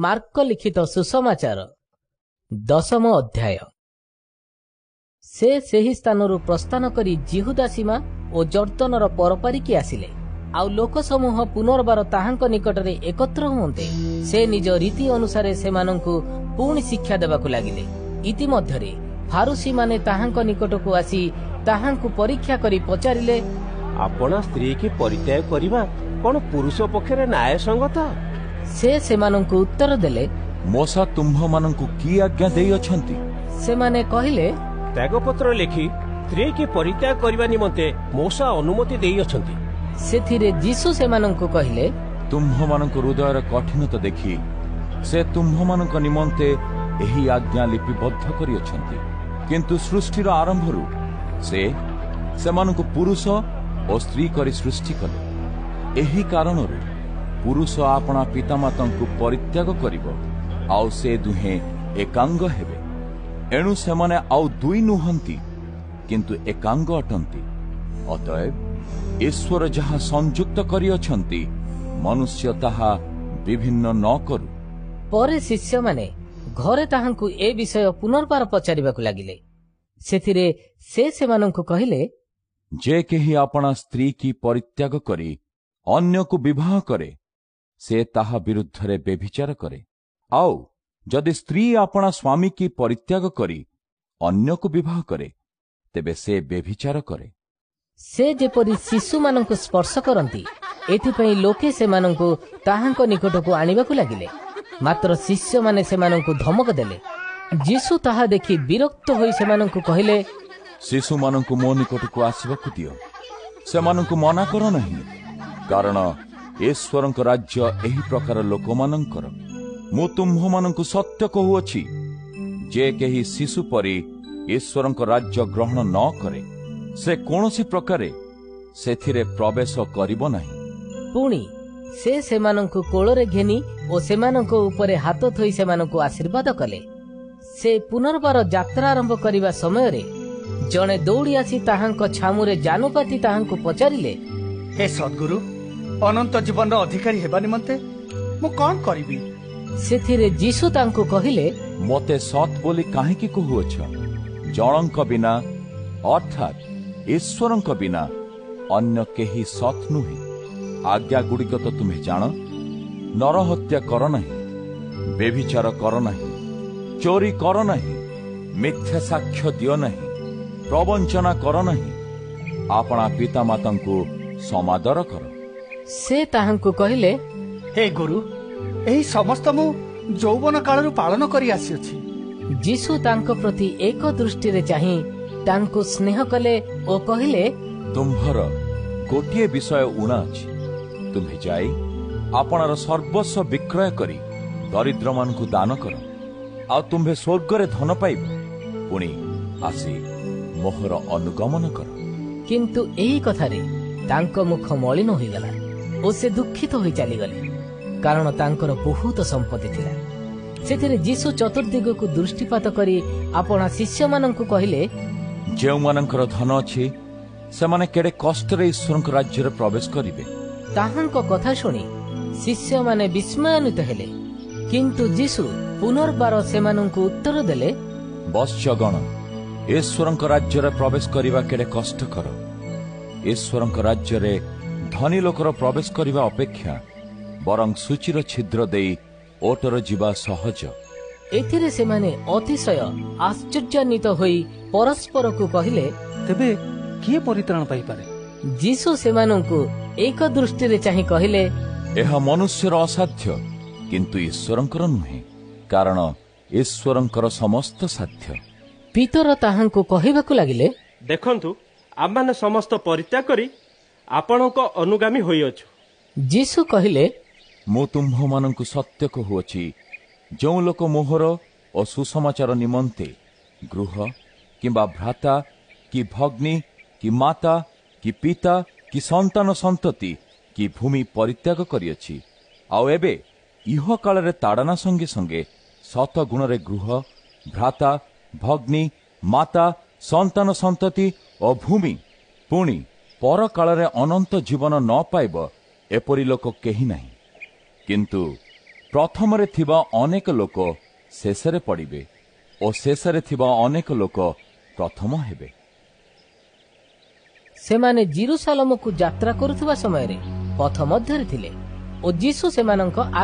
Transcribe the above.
Mark ଲିଖିତ ସୁସମାଚାର 10 ଅଧ୍ୟାୟ। ସେ ସେହି ସ୍ଥାନରୁ ପ୍ରସ୍ଥାନ କରି ଜିହୁଦା ସୀମା ଓ ଜର୍ଦ୍ଦନର ପରପାରିକି ଆସିଲେ। ଆଉ ଲୋକ ସମୂହ ପୁନର୍ବାର ତାହାଙ୍କ ନିକଟରେ ଏକତ୍ର ହୁଅନ୍ତେ ସେ ନିଜ ରୀତି ଅନୁସାରେ ସେମାନଙ୍କୁ ପୁଣି ଶିକ୍ଷା ଦେବାକୁ ଲାଗିଲେ। ଇତିମଧ୍ୟରେ ଫାରୁସୀମାନେ ତାହାଙ୍କ ନିକଟକୁ ଆସି ତାହାଙ୍କୁ ପରୀକ୍ଷା କରି ପଚାରିଲେ, ଆପଣ ସ୍ତ୍ରୀ କି ପରିତ୍ୟାଗ କରିବା କଣ ପୁରୁଷ ପକ୍ଷରେ ନ୍ୟାୟସଙ୍ଗତ? ସେ ସେମାନଙ୍କୁ ଉତ୍ତର ଦେଲେ, ମୋଶା ତୁମ୍ଭମାନଙ୍କୁ କି ଆଜ୍ଞା ଦେଇଅଛନ୍ତି? ସେମାନେ କହିଲେ, ତ୍ୟାଗପତ୍ର ଲେଖି ସ୍ତ୍ରୀ କି ପରିତ୍ୟାଗ କରିବା ନିମନ୍ତେ ମୋଶା ଅନୁମତି ଦେଇଅଛନ୍ତି। ସେଥିରେ ଯୀଶୁ ସେମାନଙ୍କୁ କହିଲେ, ତୁମ୍ଭମାନଙ୍କ ହୃଦୟର କଠିନତା ଦେଖି ସେ ତୁମ୍ଭମାନଙ୍କ ନିମନ୍ତେ ଏହି ଆଜ୍ଞା ଲିପିବଦ୍ଧ କରିଅଛନ୍ତି। କିନ୍ତୁ ସୃଷ୍ଟିର ଆରମ୍ଭରୁ ସେ ସେମାନଙ୍କୁ ପୁରୁଷ ଓ ସ୍ତ୍ରୀ କରି ସୃଷ୍ଟି କଲେ। ଏହି କାରଣରୁ ପୁରୁଷ ଆପଣା ପିତାମାତାଙ୍କୁ ପରିତ୍ୟାଗ କରିବ, ଆଉ ସେ ଦୁହେଁ ଏକାଙ୍ଗ ହେବେ। ଏଣୁ ସେମାନେ ଆଉ ଦୁଇ ନୁହନ୍ତି, କିନ୍ତୁ ଏକାଙ୍ଗ ଅଟନ୍ତି। ଅତଏବ ଈଶ୍ୱର ଯାହା ସଂଯୁକ୍ତ କରିଅଛନ୍ତି, ମନୁଷ୍ୟ ତାହା ବିଭିନ୍ନ ନ କରୁ। ପରେ ଶିଷ୍ୟମାନେ ଘରେ ତାହାଙ୍କୁ ଏ ବିଷୟ ପୁନର୍ବାର ପଚାରିବାକୁ ଲାଗିଲେ। ସେଥିରେ ସେ ସେମାନଙ୍କୁ କହିଲେ, ଯେ କେହି ଆପଣା ସ୍ତ୍ରୀ କି ପରିତ୍ୟାଗ କରି ଅନ୍ୟକୁ ବିବାହ କରେ, ସେ ତାହା ବିରୁଦ୍ଧରେ ବ୍ୟଭିଚାର କରେ। ଆଉ ଯଦି ସ୍ତ୍ରୀ ଆପଣା ସ୍ୱାମୀ କି ପରିତ୍ୟାଗ କରି ଅନ୍ୟକୁ ବିବାହ କରେ, ତେବେ ସେ ବ୍ୟଭିଚାର କରେ। ସେ ଯେପରି ଶିଶୁମାନଙ୍କୁ ସ୍ପର୍ଶ କରନ୍ତି, ଏଥିପାଇଁ ଲୋକେ ସେମାନଙ୍କୁ ତାହାଙ୍କ ନିକଟକୁ ଆଣିବାକୁ ଲାଗିଲେ। ମାତ୍ର ଶିଷ୍ୟମାନେ ସେମାନଙ୍କୁ ଧମକ ଦେଲେ। ଯୀଶୁ ତାହା ଦେଖି ବିରକ୍ତ ହୋଇ ସେମାନଙ୍କୁ କହିଲେ, ଶିଶୁମାନଙ୍କୁ ମୋ ନିକଟକୁ ଆସିବାକୁ ଦିଅ, ସେମାନଙ୍କୁ ମନା କର ନାହିଁ, କାରଣ ଈଶ୍ୱରଙ୍କ ରାଜ୍ୟ ଏହି ପ୍ରକାର ଲୋକମାନଙ୍କର। ମୁଁ ତୁମ୍ଭମାନଙ୍କୁ ସତ୍ୟ କହୁଅଛି, ଯେ କେହି ଶିଶୁ ପରି ଈଶ୍ୱରଙ୍କ ରାଜ୍ୟ ଗ୍ରହଣ ନ କରେ, ସେ କୌଣସି ପ୍ରକାରେ ସେଥିରେ ପ୍ରବେଶ କରିବ ନାହିଁ। ପୁଣି ସେ ସେମାନଙ୍କୁ କୋଳରେ ଘେନି ଓ ସେମାନଙ୍କ ଉପରେ ହାତ ଥୋଇ ସେମାନଙ୍କୁ ଆଶୀର୍ବାଦ କଲେ। ସେ ପୁନର୍ବାର ଯାତ୍ରା ଆରମ୍ଭ କରିବା ସମୟରେ ଜଣେ ଦୌଡ଼ି ଆସି ତାହାଙ୍କ ଛାମୁରେ ଜାନୁପାତି ତାହାଙ୍କୁ ପଚାରିଲେ, ହେ ସଦ୍ଗୁରୁ, ଅନନ୍ତ ଜୀବନର ଅଧିକାରୀ ହେବା ନିମନ୍ତେ ମୁଁ କଣ କରିବି? ସେଥିରେ ଯୀଶୁ ତାଙ୍କୁ କହିଲେ, ମୋତେ ସତ୍ ବୋଲି କାହିଁକି କହୁଅଛ? ଜଣଙ୍କ ବିନା ଅର୍ଥାତ୍ ଈଶ୍ୱରଙ୍କ ବିନା ଅନ୍ୟ କେହି ସତ୍ ନୁହେଁ। ଆଜ୍ଞା ଗୁଡ଼ିକ ତ ତୁମେ ଜାଣ। ନରହତ୍ୟା କର ନାହିଁ, ବ୍ୟଭିଚାର କର ନାହିଁ, ଚୋରି କର ନାହିଁ, ମିଥ୍ୟା ସାକ୍ଷ୍ୟ ଦିଅ ନାହିଁ, ପ୍ରବଞ୍ଚନା କର ନାହିଁ, ଆପଣା ପିତାମାତାଙ୍କୁ ସମାଦର କର। ସେ ତାହାଙ୍କୁ କହିଲେ, ହେ ଗୁରୁ, ଏହି ସମସ୍ତ ମୁଁ ଯୌବନ କାଳରୁ ପାଳନ କରି ଆସିଅଛି। ଯୀଶୁ ତାଙ୍କ ପ୍ରତି ଏକ ଦୃଷ୍ଟିରେ ଚାହିଁ ତାଙ୍କୁ ସ୍ନେହ କଲେ ଓ କହିଲେ, ତୁମ୍ଭର ଗୋଟିଏ ବିଷୟ ଊଣା ଅଛି। ତୁମ୍ଭେ ଯାଇ ଆପଣାର ସର୍ବସ୍ୱ ବିକ୍ରୟ କରି ଦରିଦ୍ରମାନଙ୍କୁ ଦାନ କର, ଆଉ ତୁମ୍ଭେ ସ୍ୱର୍ଗରେ ଧନ ପାଇବ। ପୁଣି ଆସି ମୋହର ଅନୁଗମନ କର। କିନ୍ତୁ ଏହି କଥାରେ ତାଙ୍କ ମୁଖ ମଳିନ ହୋଇଗଲା ଓ ସେ ଦୁଃଖିତ ହୋଇ ଚାଲିଗଲେ, କାରଣ ତାଙ୍କର ବହୁତ ସମ୍ପତ୍ତି ଥିଲା। ସେଥିରେ ଯୀଶୁ ଚତୁର୍ଦିଗକୁ ଦୃଷ୍ଟିପାତ କରି ଆପଣା ଶିଷ୍ୟମାନଙ୍କୁ କହିଲେ, ଯେଉଁମାନଙ୍କର ଧନ ଅଛି, ସେମାନେ କେଡ଼େ କଷ୍ଟରେ ଈଶ୍ୱରଙ୍କ ରାଜ୍ୟରେ ପ୍ରବେଶ କରିବେ। ତାହାଙ୍କ କଥା ଶୁଣି ଶିଷ୍ୟମାନେ ବିସ୍ମୟାନ୍ୱିତ ହେଲେ। କିନ୍ତୁ ଯୀଶୁ ପୁନର୍ବାର ସେମାନଙ୍କୁ ଉତ୍ତର ଦେଲେ, ବତ୍ସଗଣ, ଈଶ୍ୱରଙ୍କ ରାଜ୍ୟରେ ପ୍ରବେଶ କରିବା କେଡ଼େ କଷ୍ଟକର। ଈଶ୍ୱରଙ୍କ ରାଜ୍ୟରେ ଧନୀ ଲୋକର ପ୍ରବେଶ କରିବା ଅପେକ୍ଷା ବରଂ ସୂଚୀର ଛିଦ୍ର ଦେଇ ଓଟର ଯିବା ସହଜ। ଏଥିରେ ସେମାନେ ଅତିଶୟ ଆଶ୍ଚର୍ଯ୍ୟାନ୍ୱିତ ହୋଇ ପରସ୍ପରକୁ କହିଲେ, ତେବେ କିଏ ପରିତ୍ରାଣ ପାଇପାରେ? ଯୀଶୁ ସେମାନଙ୍କୁ ଏକ ଦୃଷ୍ଟିରେ ଚାହିଁ କହିଲେ, ଏହା ମନୁଷ୍ୟର ଅସାଧ୍ୟ, କିନ୍ତୁ ଈଶ୍ୱରଙ୍କର ନୁହେଁ, କାରଣ ଈଶ୍ୱରଙ୍କର ସମସ୍ତ ସାଧ୍ୟ। ପିତର ତାହାଙ୍କୁ କହିବାକୁ ଲାଗିଲେ, ଦେଖନ୍ତୁ, ଆମମାନେ ସମସ୍ତ ପରିତ୍ୟାଗ କରି ଆପଣଙ୍କ ଅନୁଗାମୀ ହୋଇଅଛୁ। ଯୀଶୁ କହିଲେ, ମୁଁ ତୁମ୍ଭମାନଙ୍କୁ ସତ୍ୟ କହୁଅଛି, ଯେଉଁ ଲୋକ ମୋହର ଓ ସୁସମାଚାର ନିମନ୍ତେ ଗୃହ କିମ୍ବା ଭ୍ରାତା କି ଭଗ୍ନୀ କି ମାତା କି ପିତା କି ସନ୍ତାନ ସନ୍ତତି କି ଭୂମି ପରିତ୍ୟାଗ କରିଅଛି, ଆଉ ଏବେ ଇହ କାଳରେ ତାଡ଼ନା ସଙ୍ଗେ ସଙ୍ଗେ 7 ଗୁଣରେ ଗୃହ, ଭ୍ରାତା, ଭଗ୍ନୀ, ମାତା, ସନ୍ତାନ ସନ୍ତତି ଓ ଭୂମି, ପୁଣି ପରକାଳରେ ଅନନ୍ତ ଜୀବନ ନ ପାଇବ, ଏପରି ଲୋକ କେହି ନାହିଁ। କିନ୍ତୁ ପ୍ରଥମରେ ଥିବା ଅନେକ ଲୋକ ଶେଷରେ ପଡ଼ିବେ ଓ ଶେଷରେ ଥିବା ଅନେକ ଲୋକ ପ୍ରଥମ ହେବେ। ସେମାନେ ଜିରୁସାଲମକୁ ଯାତ୍ରା କରୁଥିବା ସମୟରେ ପଥ ମଧ୍ୟରେ ଥିଲେ ଓ ଯୀଶୁ ସେମାନଙ୍କ